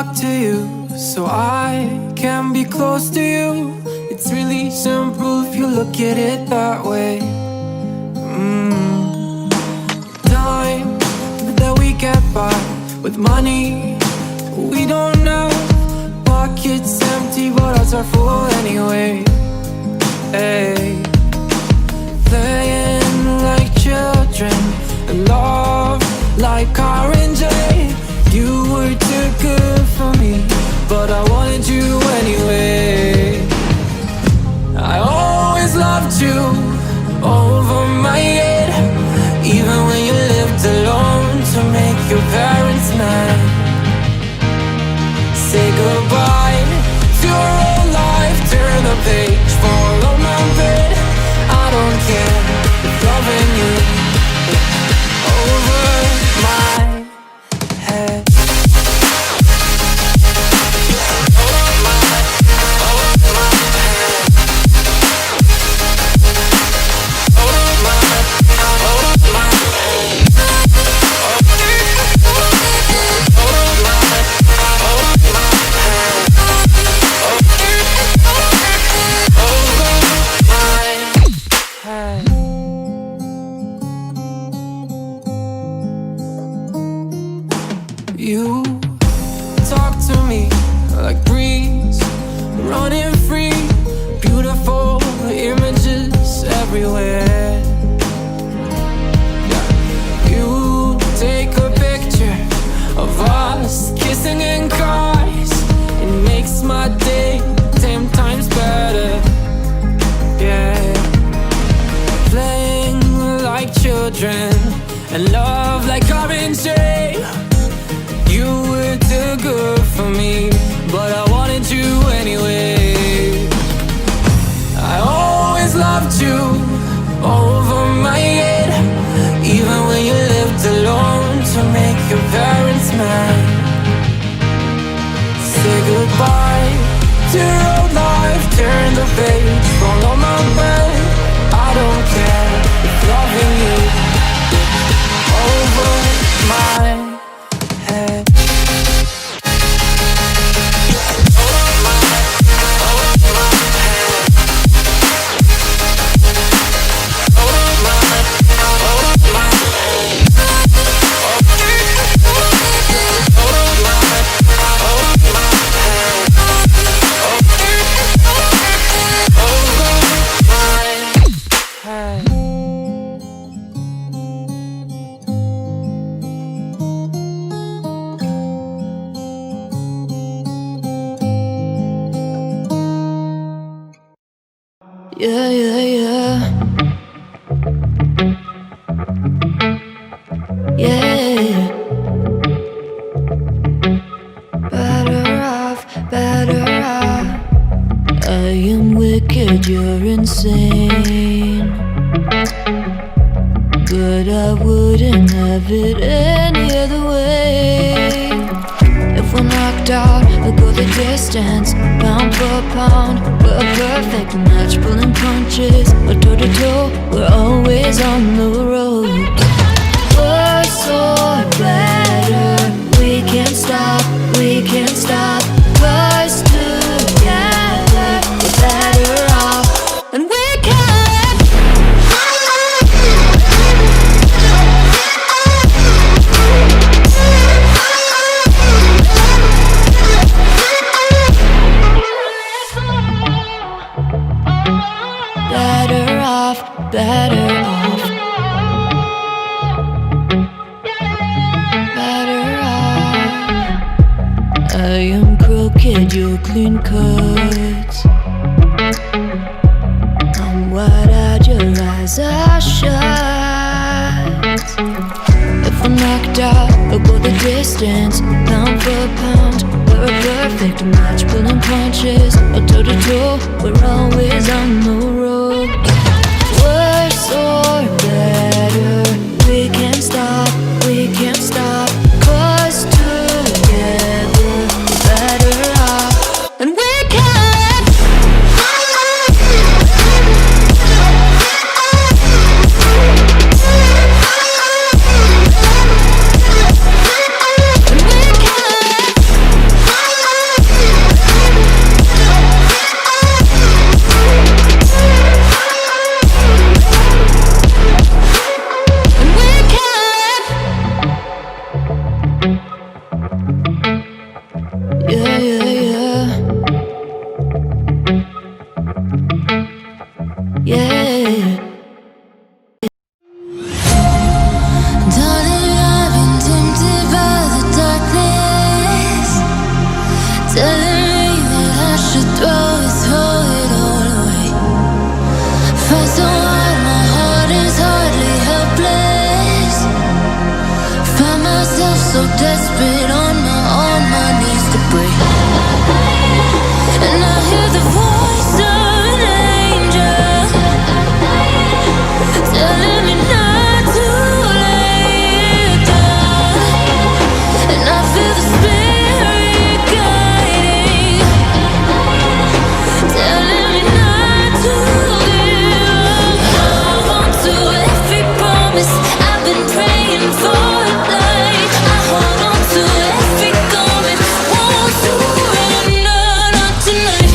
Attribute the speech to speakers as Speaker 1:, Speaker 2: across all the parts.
Speaker 1: talk to you so I can be close to you. It's really simple if you look at it that way. Time that we get by with money we don't know. Pockets empty but ours are full anyway. Hey. Playing like children and love like R&J. You were too good for me, but I wanted you anyway. I always loved you over my head, even when you lived alone to make your parents mad. Say goodbye to your old life, turn the page, follow my bed. I don't care if loving you over my head. You talk to me like breeze, running free, beautiful images everywhere. Yeah. You take a picture of us kissing in cars, it makes my day 10 times better. Yeah. Playing like children and love like R&J. You were too good for me, but I wanted you anyway. I always loved you over my head, even when you lived alone to make your parents mad. Say goodbye to your old life, turn the page, follow my bed. I don't care if loving you over my head.
Speaker 2: Yeah, yeah, yeah. Yeah. Better off, better off. I am wicked, you're insane, but I wouldn't have it any other way. If we're knocked out, we'll go the distance, pound for pound. We're a perfect match, pulling punches, or toe to toe. We're always on the road. Worse or better, we can't stop, we can't stop. 'Cause together we're better off, and we can. Better off, better off. Better off. I am crooked, you're clean cut. I'm wide-eyed, your eyes are shut. If I'm knocked out, we'll go the distance, pound for pound. We're a perfect match, pulling punches, or toe to toe. We're always on the road. Worse or better, we can't stop, we can't stop. 'Cause together we're better off, and we can. And we can. should throw it all away. Fight so hard, my heart is hardly helpless. Find myself so desperate on my knees to break. And I hear the voice of an angel telling me not to lay it down. And I feel the spirit guiding, telling me not to give up. I want to every promise I've been praying for a light. I hold on to every garment, won't surrender, not tonight.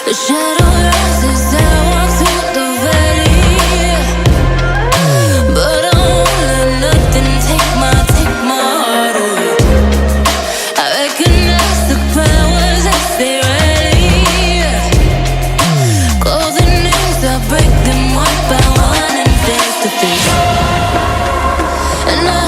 Speaker 2: The shadow rises, I walk through the valley, but I won't let nothing take my heart away. I recognize the powers as they rally. Close the names, I break them one by one and face to face. And I